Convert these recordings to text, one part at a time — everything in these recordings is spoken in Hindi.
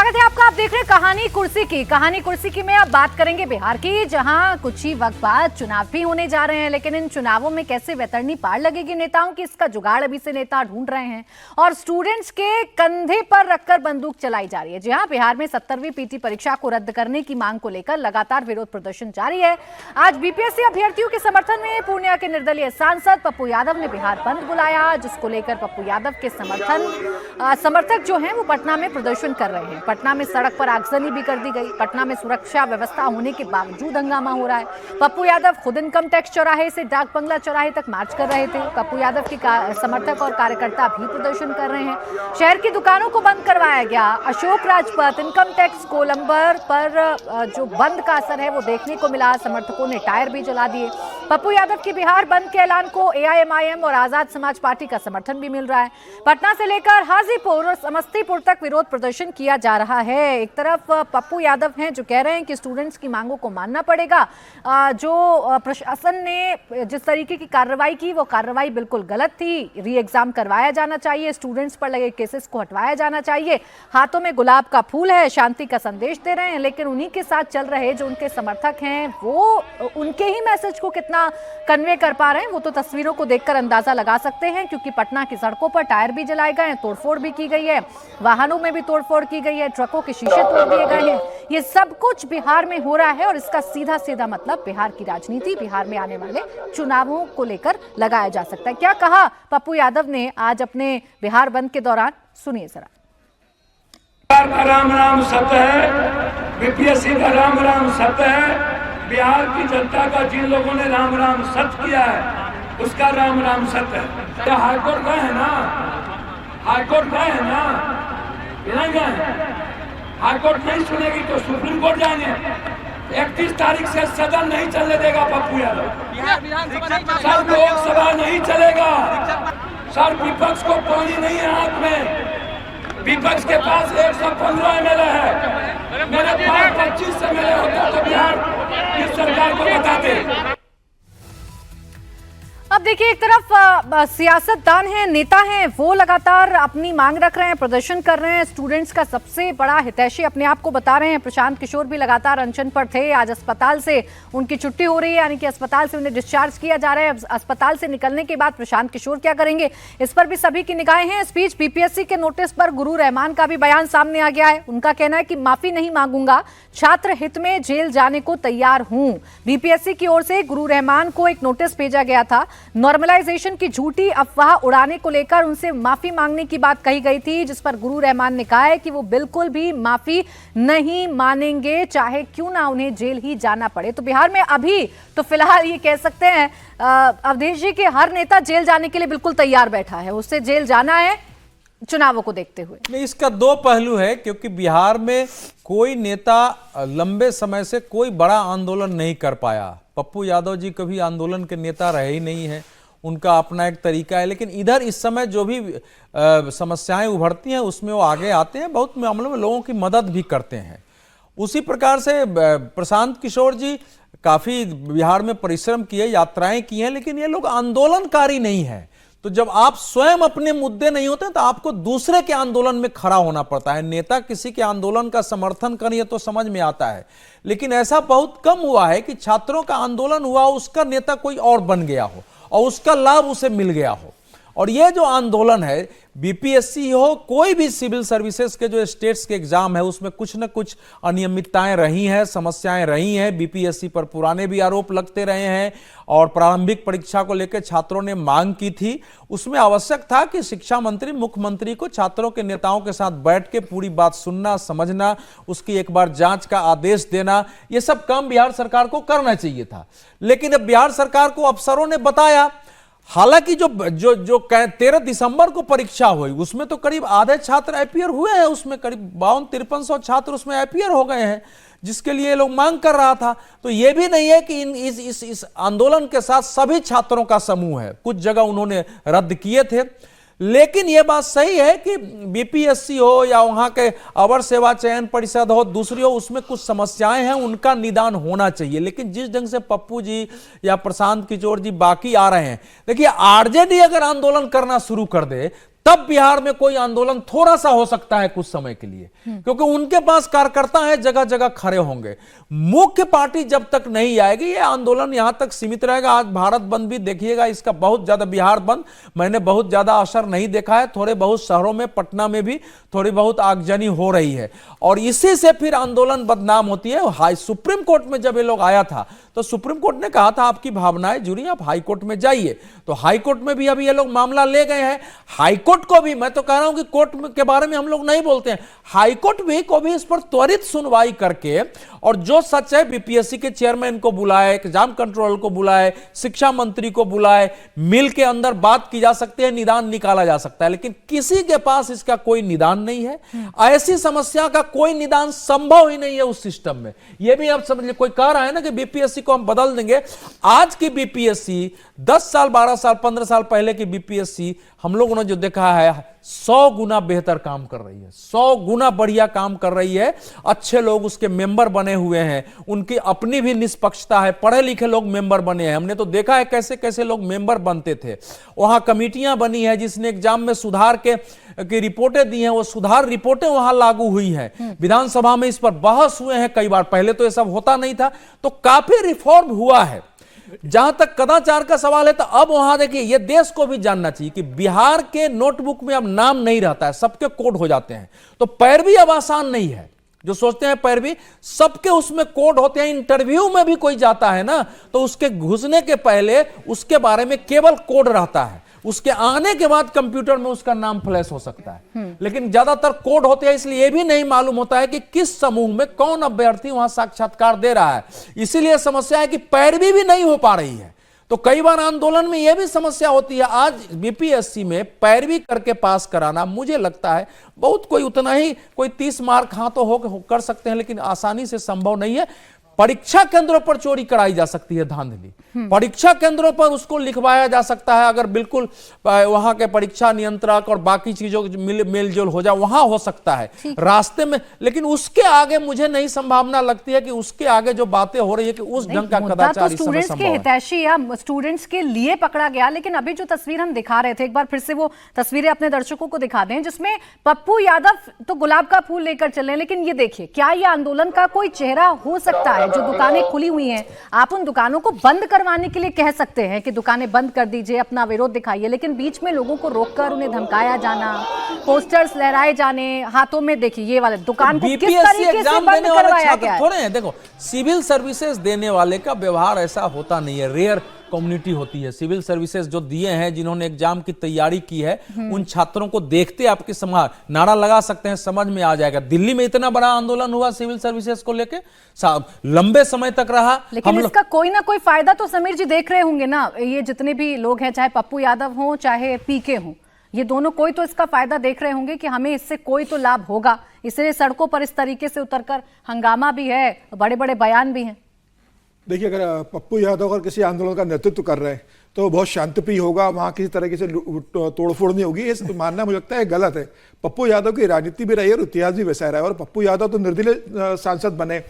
स्वागत है आपका। आप देख रहे हैं कहानी कुर्सी की में अब बात करेंगे बिहार की, जहां कुछ ही वक्त बाद चुनाव भी होने जा रहे हैं। लेकिन इन चुनावों में कैसे वैतरणी पार लगेगी नेताओं की, इसका जुगाड़ अभी से नेता ढूंढ रहे हैं और स्टूडेंट्स के कंधे पर रखकर बंदूक चलाई जा रही है। जी हां, बिहार में 70वीं पीटी परीक्षा को रद्द करने की मांग को लेकर लगातार विरोध प्रदर्शन जारी है। आज बीपीएससी अभ्यर्थियों के समर्थन में पूर्णिया के निर्दलीय सांसद पप्पू यादव ने बिहार बंद बुलाया, जिसको लेकर पप्पू यादव के समर्थक जो हैं वो पटना में प्रदर्शन कर रहे हैं। पटना में सड़क पर आगजनी भी कर दी गई। पटना में सुरक्षा व्यवस्था होने के बावजूद हंगामा हो रहा है। पप्पू यादव खुद इनकम टैक्स चौराहे से डाक बंगला चौराहे तक मार्च कर रहे थे। पप्पू यादव के समर्थक और कार्यकर्ता भी प्रदर्शन कर रहे हैं। शहर की दुकानों को बंद करवाया गया। अशोक राजपथ, इनकम टैक्स कोलंबर पर जो बंद का असर है वो देखने को मिला। समर्थकों ने टायर भी जला दिए। पप्पू यादव की बिहार बंद के ऐलान को एआईएमआईएम और आजाद समाज पार्टी का समर्थन भी मिल रहा है। पटना से लेकर हाजीपुर और समस्तीपुर तक विरोध प्रदर्शन किया जा रहा है। एक तरफ पप्पू यादव हैं जो कह रहे हैं कि स्टूडेंट्स की मांगों को मानना पड़ेगा। जो प्रशासन ने जिस तरीके की कार्रवाई की वो कार्रवाई बिल्कुल गलत थी। री एग्जाम करवाया जाना चाहिए, स्टूडेंट्स पर लगे केसेस को हटवाया जाना चाहिए। हाथों में गुलाब का फूल है, शांति का संदेश दे रहे हैं, लेकिन उन्हीं के साथ चल रहे जो उनके समर्थक हैं वो उनके ही मैसेज को कितना कन्वे कर पा रहे हैं वो तो तस्वीरों को देखकर अंदाजा लगा सकते हैं। क्योंकि पटना की सड़कों पर टायर भी जलाए गए हैं, तोड़फोड़ भी की गई है, वाहनों में भी तोड़फोड़ की गई है, ट्रकों के शीशे तोड़ दिए गए हैं। ये सब कुछ बिहार में हो रहा है और इसका सीधा सीधा मतलब बिहार की राजनीति, बिहार में आने वाले चुनावों को लेकर लगाया जा सकता है। क्या कहा पप्पू यादव ने आज अपने बिहार बंद के दौरान, सुनिए जरा। राम राम सत्य है, बीपीएससी का राम राम सत्य है। बिहार की जनता का जिन लोगों ने राम राम सत्य किया है उसका राम राम सत्य है। क्या हाईकोर्ट गए हैं ना, हाईकोर्ट गए हैं ना, नहीं गए? हाईकोर्ट नहीं सुनेगी तो सुप्रीम कोर्ट जाएंगे। 31 तारीख से सदन नहीं चलने देगा पप्पू यादव। सर लोकसभा नहीं चलेगा। सर विपक्ष को पानी नहीं है हाथ में। विपक्ष के पास 115 एमएलए है, मेरे पास 25 एमएलए होता तो बिहार की सरकार को बताते। अब देखिए, एक तरफ सियासतदान हैं, नेता हैं, वो लगातार अपनी मांग रख रहे हैं, प्रदर्शन कर रहे हैं। स्टूडेंट्स का सबसे बड़ा हितैषी अपने आप को बता रहे हैं। प्रशांत किशोर भी लगातार अनशन पर थे। आज अस्पताल से उनकी छुट्टी हो रही है, यानी कि अस्पताल से उन्हें डिस्चार्ज किया जा रहा है। अस्पताल से निकलने के बाद प्रशांत किशोर क्या करेंगे, इस पर भी सभी की निगाहें हैं। इस बीच बीपीएससी के नोटिस पर गुरु रहमान का भी बयान सामने आ गया है। उनका कहना है कि माफी नहीं मांगूंगा, छात्र हित में जेल जाने को तैयार हूं। बीपीएससी की ओर से गुरु रहमान को एक नोटिस भेजा गया था। नॉर्मलाइजेशन की झूठी अफवाह उड़ाने को लेकर उनसे माफी मांगने की बात कही गई थी, जिस पर गुरु रहमान ने कहा है कि वो बिल्कुल भी माफी नहीं मानेंगे, चाहे क्यों ना उन्हें जेल ही जाना पड़े। तो बिहार में अभी तो फिलहाल ये कह सकते हैं अवधेश जी कि हर नेता जेल जाने के लिए बिल्कुल तैयार बैठा है, उससे जेल जाना है चुनावों को देखते हुए। नहीं, इसका दो पहलू है, क्योंकि बिहार में कोई नेता लंबे समय से कोई बड़ा आंदोलन नहीं कर पाया। पप्पू यादव जी कभी आंदोलन के नेता रहे ही नहीं है, उनका अपना एक तरीका है। लेकिन इधर इस समय जो भी समस्याएं उभरती हैं उसमें वो आगे आते हैं, बहुत मामलों में लोगों की मदद भी करते हैं। उसी प्रकार से प्रशांत किशोर जी काफी बिहार में परिश्रम किए, यात्राएं की हैं, लेकिन ये लोग आंदोलनकारी नहीं है। तो जब आप स्वयं अपने मुद्दे नहीं होते तो आपको दूसरे के आंदोलन में खड़ा होना पड़ता है। नेता किसी के आंदोलन का समर्थन करिए तो समझ में आता है, लेकिन ऐसा बहुत कम हुआ है कि छात्रों का आंदोलन हुआ, उसका नेता कोई और बन गया हो और उसका लाभ उसे मिल गया हो। और यह जो आंदोलन है, बीपीएससी हो, कोई भी सिविल सर्विसेज के जो स्टेट्स के एग्जाम है, उसमें कुछ न कुछ अनियमितताएं रही हैं, समस्याएं रही हैं। बीपीएससी पर पुराने भी आरोप लगते रहे हैं और प्रारंभिक परीक्षा को लेकर छात्रों ने मांग की थी। उसमें आवश्यक था कि शिक्षा मंत्री, मुख्यमंत्री को छात्रों के नेताओं के साथ बैठ के पूरी बात सुनना, समझना, उसकी एक बार जांच का आदेश देना, यह सब काम बिहार सरकार को करना चाहिए था। लेकिन अब बिहार सरकार को अफसरों ने बताया, हालांकि जो जो जो 13 दिसंबर को परीक्षा हुई उसमें तो करीब आधे छात्र अपीयर हुए हैं, उसमें करीब 52-5300 छात्र उसमें अपीयर हो गए हैं, जिसके लिए लोग मांग कर रहा था। तो यह भी नहीं है कि इस आंदोलन के साथ सभी छात्रों का समूह है, कुछ जगह उन्होंने रद्द किए थे। लेकिन यह बात सही है कि बीपीएससी हो या वहां के अवर सेवा चयन परिषद हो, दूसरी हो, उसमें कुछ समस्याएं हैं, उनका निदान होना चाहिए। लेकिन जिस ढंग से पप्पू जी या प्रशांत किशोर जी बाकी आ रहे हैं, देखिए आरजेडी अगर आंदोलन करना शुरू कर दे तब बिहार में कोई आंदोलन थोड़ा सा हो सकता है कुछ समय के लिए, क्योंकि उनके पास कार्यकर्ता है, जगह जगह खड़े होंगे। मुख्य पार्टी जब तक नहीं आएगी ये आंदोलन यहां तक सीमित रहेगा। आज भारत बंद भी देखिएगा, इसका बहुत ज्यादा, बिहार बंद मैंने बहुत ज्यादा असर नहीं देखा है। थोड़े बहुत शहरों में, पटना में भी थोड़ी बहुत आगजनी हो रही है और इसी से फिर आंदोलन बदनाम होती है। सुप्रीम कोर्ट में जब ये लोग आया था तो सुप्रीम कोर्ट ने कहा था आपकी भावनाएं जुड़ी, आप हाई कोर्ट में जाइए। तो हाई कोर्ट में भी अभी ये लोग मामला ले गए हैं। हाई कोर्ट को भी, मैं तो कह रहा हूं कि कोर्ट के बारे में हम लोग नहीं बोलते हैं, हाई कोर्ट भी को भी इस पर त्वरित सुनवाई करके और जो सच है बीपीएससी के चेयरमैन को बुलाए, एग्जाम कंट्रोलर को बुलाए, शिक्षा मंत्री को बुलाए, मिल के अंदर बात की जा सकती है, निदान निकाला जा सकता है। लेकिन किसी के पास इसका कोई निदान नहीं है। ऐसी समस्या का कोई निदान संभव ही नहीं है उस सिस्टम में। यह भी आप समझ लीजिए, कोई कह रहा है ना कि बीपीएससी को हम बदल देंगे। आज की बीपीएससी 10 साल, 12 साल, 15 साल पहले की बीपीएससी हम लोगों ने जो देखा है 100 गुना बेहतर काम कर रही है, 100 गुना बढ़िया काम कर रही है। अच्छे लोग उसके मेंबर बने हुए हैं, उनकी अपनी भी निष्पक्षता है, पढ़े लिखे लोग मेंबर बने हैं। हमने तो देखा है कैसे कैसे लोग मेंबर बनते थे। वहां कमेटियां बनी है, जिसने एग्जाम में सुधार की रिपोर्टें दी हैं, वो सुधार रिपोर्टें वहां लागू हुई हैं। विधानसभा में इस पर बहस हुए हैं कई बार, पहले तो यह सब होता नहीं था। तो काफी रिफॉर्म हुआ है। जहां तक कदाचार का सवाल है तो अब वहां देखिए, यह देश को भी जानना चाहिए कि बिहार के नोटबुक में अब नाम नहीं रहता है, सबके कोड हो जाते हैं। तो पैरवी अब आसान नहीं है। जो सोचते हैं पैरवी, सबके उसमें कोड होते हैं। इंटरव्यू में भी कोई जाता है ना तो उसके घुसने के पहले उसके बारे में केवल कोड रहता है, उसके आने के बाद कंप्यूटर में उसका नाम फ्लैश हो सकता है। लेकिन ज्यादातर कोड होते हैं, इसलिए यह भी नहीं मालूम होता है कि किस समूह में कौन अभ्यर्थी वहां साक्षात्कार दे रहा है। इसीलिए समस्या है कि पैरवी भी नहीं हो पा रही है। तो कई बार आंदोलन में यह भी समस्या होती है। आज बीपीएससी में पैरवी करके पास कराना, मुझे लगता है बहुत कोई उतना ही, कोई 30 मार्क हाँ तो हो कर सकते हैं, लेकिन आसानी से संभव नहीं है। परीक्षा केंद्रों पर चोरी कराई जा सकती है, धांधली। परीक्षा केंद्रों पर उसको लिखवाया जा सकता है, अगर बिल्कुल वहां के परीक्षा नियंत्रक और बाकी चीजों मेलजोल हो जाए, वहां हो सकता है रास्ते में। लेकिन उसके आगे मुझे नहीं संभावना लगती है कि उसके आगे जो बातें हो रही है कि उस ढंग का कदाचार इस समय संभव है। हितैषी या स्टूडेंट्स के लिए पकड़ा गया। लेकिन अभी जो तस्वीर हम दिखा रहे थे, एक बार फिर से वो तस्वीरें अपने दर्शकों को दिखा दें, जिसमें पप्पू यादव तो गुलाब का फूल लेकर चले। लेकिन ये देखिए, क्या ये आंदोलन का कोई चेहरा हो सकता है? जो दुकानें खुली हुई हैं, आप उन दुकानों को बंद करवाने के लिए कह सकते हैं कि दुकानें बंद कर दीजिए, अपना विरोध दिखाइए, लेकिन बीच में लोगों को रोककर उन्हें धमकाया जाना, पोस्टर्स लहराए जाने, हाथों में देखिए ये वाले दुकान को किस तरीके से बंद करवाया गया है। थोड़े हैं, देखो सिविल सर्विसेज देने वाले का व्यवहार ऐसा होता नहीं है, रेयर कम्युनिटी होती है। सिविल सर्विसेज जो दिए हैं, जिन्होंने एग्जाम की तैयारी की है, उन छात्रों को देखते आपके समाज नारा लगा सकते हैं, समझ में आ जाएगा। दिल्ली में इतना बड़ा आंदोलन हुआ सिविल सर्विसेज को लेके, लंबे समय तक रहा। लेकिन इसका कोई ना कोई फायदा तो समीर जी देख रहे होंगे ना, ये जितने भी लोग हैं, चाहे पप्पू यादव हो चाहे पीके हो, ये दोनों कोई तो इसका फायदा देख रहे होंगे कि हमें इससे कोई तो लाभ होगा। इसलिए सड़कों पर इस तरीके से उतरकर हंगामा भी है, बड़े बड़े बयान भी हैं। देखिए, अगर पप्पू यादव अगर किसी आंदोलन का नेतृत्व कर रहे हैं तो बहुत शांतिप्रिय होगा, वहाँ किसी तरीके से तोड़फोड़ नहीं होगी। ये मानना मुझे लगता है गलत है। पप्पू यादव की राजनीति भी रही है और इतिहास भी वैसा रहा है। और पप्पू यादव तो निर्दलीय सांसद बने,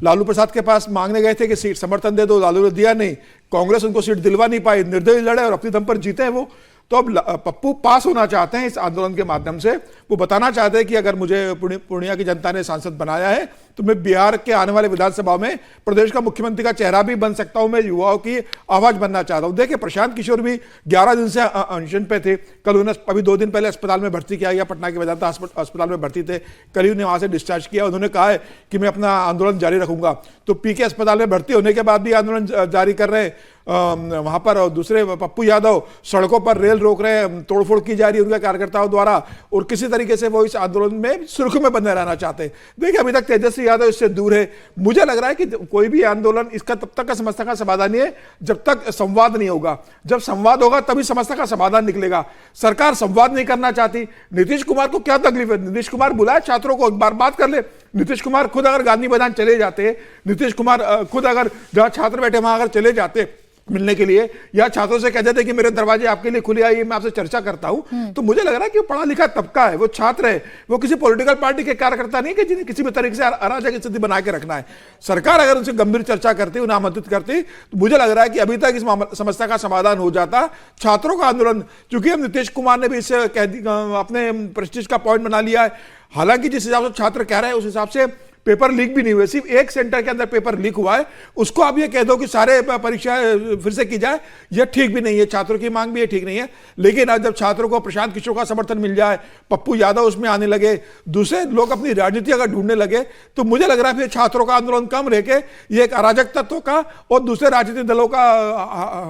लालू प्रसाद के पास मांगने गए थे कि सीट समर्थन दे दो, लालू ने दिया नहीं, कांग्रेस उनको सीट दिलवा नहीं पाई, निर्दलीय लड़े और अपनी दम पर जीते हैं वो। तो अब पप्पू पास होना चाहते हैं इस आंदोलन के माध्यम से। वो बताना चाहते हैं कि अगर मुझे पूर्णिया की जनता ने सांसद बनाया है तो मैं बिहार के आने वाले विधानसभा में प्रदेश का मुख्यमंत्री का चेहरा भी बन सकता हूं, मैं युवाओं की आवाज बनना चाहता हूं। देखिए, प्रशांत किशोर भी 11 दिन से अनशन पे थे। कल उन्हें अभी 2 दिन पहले अस्पताल में भर्ती किया गया, पटना के वेदांता अस्पताल में भर्ती थे, कल उन्हें वहां से डिस्चार्ज किया। उन्होंने कहा है कि मैं अपना आंदोलन जारी रखूंगा। तो पीके अस्पताल में भर्ती होने के बाद भी आंदोलन जारी कर रहे हैं वहां पर। और दूसरे पप्पू यादव सड़कों पर रेल रोक रहे हैं, तोड़फोड़ की जा रही है उनके कार्यकर्ताओं द्वारा, और किसी तरीके से वो इस आंदोलन में सुर्ख में बने रहना चाहते हैं। देखिए, अभी तक तेजस्वी यादव इससे दूर है। मुझे लग रहा है कि कोई भी आंदोलन इसका तब तक का समस्या का समाधान नहीं है जब तक संवाद नहीं होगा। जब संवाद होगा तभी समस्या का समाधान निकलेगा। सरकार संवाद नहीं करना चाहती। नीतीश कुमार को क्या तकलीफ है? नीतीश कुमार बुलाए छात्रों को, एक बार बात कर ले। नीतीश कुमार खुद अगर गांधी मैदान चले जाते, नीतीश कुमार खुद अगर जहां छात्र बैठे वहां अगर चले जाते मिलने के लिए, या छात्रों से कहते थे कि मेरे दरवाजे आपके लिए खुले, आइए मैं आपसे चर्चा करता हूं। तो मुझे लग रहा है कि वो पढ़ा लिखा तबका है, वो छात्र है, वो किसी पॉलिटिकल पार्टी के कार्यकर्ता नहीं कि जिन्हें किसी भी तरीके से अराजक स्थिति बना के रखना है। सरकार अगर उनसे गंभीर चर्चा करती, उन्हें आमंत्रित करती, तो मुझे लग रहा है कि अभी तक इस समस्या का समाधान हो जाता। छात्रों का आंदोलन, क्योंकि हम नीतीश कुमार ने भी इसे अपने प्रेस्टीज का पॉइंट बना लिया है। हालांकि जिस हिसाब से छात्र कह रहे हैं उस हिसाब से पेपर लीक भी नहीं हुए, सिर्फ एक सेंटर के अंदर पेपर लीक हुआ है। उसको आप ये कह दो कि सारे परीक्षा फिर से की जाए, यह ठीक भी नहीं है। छात्रों की मांग भी ये ठीक नहीं है। लेकिन अब जब छात्रों को प्रशांत किशोर का समर्थन मिल जाए, पप्पू यादव उसमें आने लगे, दूसरे लोग अपनी राजनीति अगर ढूंढने लगे, तो मुझे लग रहा है फिर छात्रों का आंदोलन कम रह के ये एक अराजक तत्व का और दूसरे राजनीतिक दलों का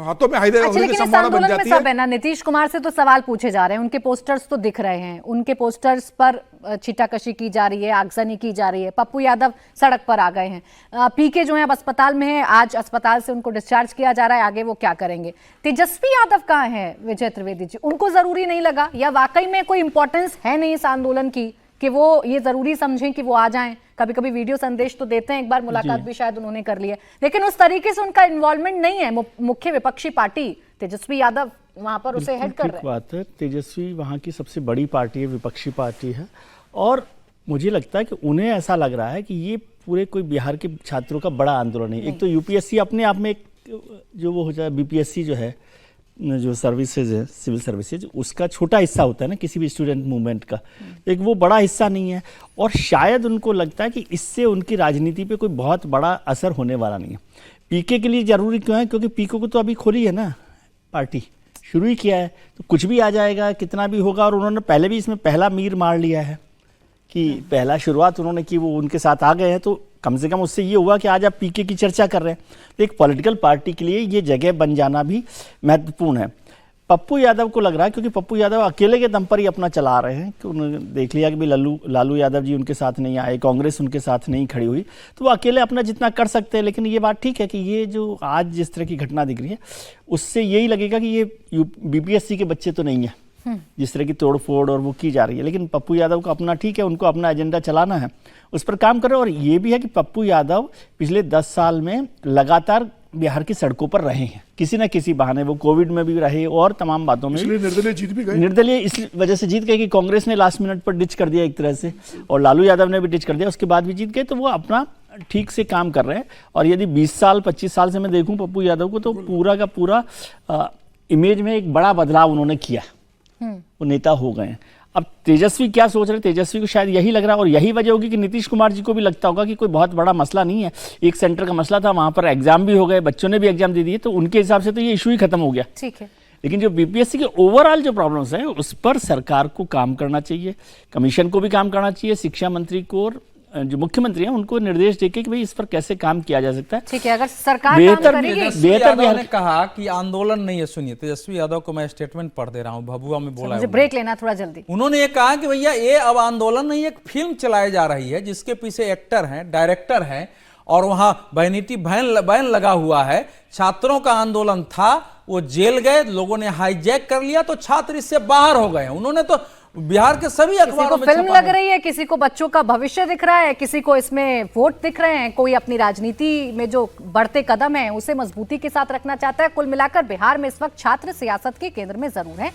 हाथों में लेकिन इस आंदोलन में सब है ना, नीतीश कुमार से तो सवाल पूछे जा रहे हैं, उनके पोस्टर्स तो दिख रहे हैं, उनके पोस्टर्स पर छीटाकशी की जा रही है, आगजनी की जा रही है। पप्पू यादव सड़क पर आ गए हैं। पीके जो है अब अस्पताल में है, आज अस्पताल से उनको डिस्चार्ज किया जा रहा है, आगे वो क्या करेंगे। तेजस्वी यादव कहाँ हैं विजय त्रिवेदी जी, उनको जरूरी नहीं लगा, या वाकई में कोई इंपॉर्टेंस है नहीं इस आंदोलन की कि वो ये जरूरी समझें कि वो आ जाएं। कभी कभी वीडियो संदेश तो देते हैं, एक बार मुलाकात भी शायद उन्होंने कर ली है, लेकिन उस तरीके से उनका इन्वॉल्वमेंट नहीं है। मुख्य विपक्षी पार्टी तेजस्वी यादव वहां पर उसे हेड कर रहे हैं। बात है, तेजस्वी वहां की सबसे बड़ी पार्टी है, विपक्षी पार्टी है, और मुझे लगता है कि उन्हें ऐसा लग रहा है कि ये पूरे कोई बिहार के छात्रों का बड़ा आंदोलन है। एक तो यूपीएससी अपने आप में एक जो वो हो जाए, बीपीएससी जो है, जो सर्विसेज है, सिविल सर्विसेज, उसका छोटा हिस्सा होता है ना किसी भी स्टूडेंट मूवमेंट का, एक वो बड़ा हिस्सा नहीं है। और शायद उनको लगता है कि इससे उनकी राजनीति पे कोई बहुत बड़ा असर होने वाला नहीं है। पीके के लिए जरूरी क्यों है, क्योंकि पीके को तो अभी खोली है ना, पार्टी शुरू ही किया है, तो कुछ भी आ जाएगा, कितना भी होगा। और उन्होंने पहले भी इसमें पहला मीर मार लिया है कि पहला शुरुआत उन्होंने की, वो उनके साथ आ गए हैं, तो कम से कम उससे ये हुआ कि आज आप पीके की चर्चा कर रहे हैं। तो एक पॉलिटिकल पार्टी के लिए ये जगह बन जाना भी महत्वपूर्ण है। पप्पू यादव को लग रहा है, क्योंकि पप्पू यादव अकेले के दम पर ही अपना चला रहे हैं, कि उन्होंने देख लिया कि भी लालू यादव जी उनके साथ नहीं आए, कांग्रेस उनके साथ नहीं खड़ी हुई, तो वो अकेले अपना जितना कर सकते हैं। लेकिन ये बात ठीक है कि ये जो आज जिस तरह की घटना दिख रही है, उससे यही लगेगा कि ये बीपीएससी के बच्चे तो नहीं है, जिस तरह की तोड़ फोड़ और वो की जा रही है। लेकिन पप्पू यादव को अपना ठीक है, उनको अपना एजेंडा चलाना है, उस पर काम कर रहे हैं। और ये भी है कि पप्पू यादव पिछले 10 साल में लगातार बिहार की सड़कों पर रहे हैं, किसी ना किसी बहाने, वो कोविड में भी रहे और तमाम बातों में निर्दलीय जीत भी गए। निर्दलीय इस वजह से जीत गए कि कांग्रेस ने लास्ट मिनट पर डिच कर दिया एक तरह से, और लालू यादव ने भी डिच कर दिया, उसके बाद भी जीत गए। तो वो अपना ठीक से काम कर रहे हैं। और यदि 20 साल 25 साल से मैं देखूं पप्पू यादव को, तो पूरा का पूरा इमेज में एक बड़ा बदलाव उन्होंने किया, वो नेता हो गए हैं। अब तेजस्वी क्या सोच रहे हैं, तेजस्वी को शायद यही लग रहा है, और यही वजह होगी कि नीतीश कुमार जी को भी लगता होगा कि कोई बहुत बड़ा मसला नहीं है, एक सेंटर का मसला था, वहां पर एग्जाम भी हो गए, बच्चों ने भी एग्जाम दे दिए, तो उनके हिसाब से तो ये इशू ही खत्म हो गया। ठीक है। लेकिन जो बीपीएससी के ओवरऑल जो प्रॉब्लम्स हैं, उस पर सरकार को काम करना चाहिए, कमीशन को भी काम करना चाहिए, शिक्षा मंत्री को और जो मुख्यमंत्री हैं उनको निर्देश देके कि भाई इस पर कैसे काम किया जा सकता है। ठीक है, अगर सरकार काम करेगी। तेजस्वी यादव ने कहा कि आंदोलन नहीं है, सुनिए तेजस्वी यादव को मैं स्टेटमेंट पढ़ दे रहा हूं, भभुआ में बोला है, मुझे ब्रेक लेना थोड़ा जल्दी। उन्होंने ये कहा कि भैया ये अब आंदोलन नहीं, एक फिल्म चलाई जा रही है जिसके पीछे एक्टर हैं, डायरेक्टर हैं, और वहां वैनिटी बैन लगा हुआ है। छात्रों का आंदोलन था, वो जेल गए, लोगों ने हाईजैक कर लिया, तो छात्र इससे बाहर हो गए। उन्होंने तो बिहार के सभी अखबारों में फिल्म लग रही है, किसी को बच्चों का भविष्य दिख रहा है, किसी को इसमें वोट दिख रहे हैं, कोई अपनी राजनीति में जो बढ़ते कदम है उसे मजबूती के साथ रखना चाहता है। कुल मिलाकर बिहार में इस वक्त छात्र सियासत के केंद्र में जरूर है।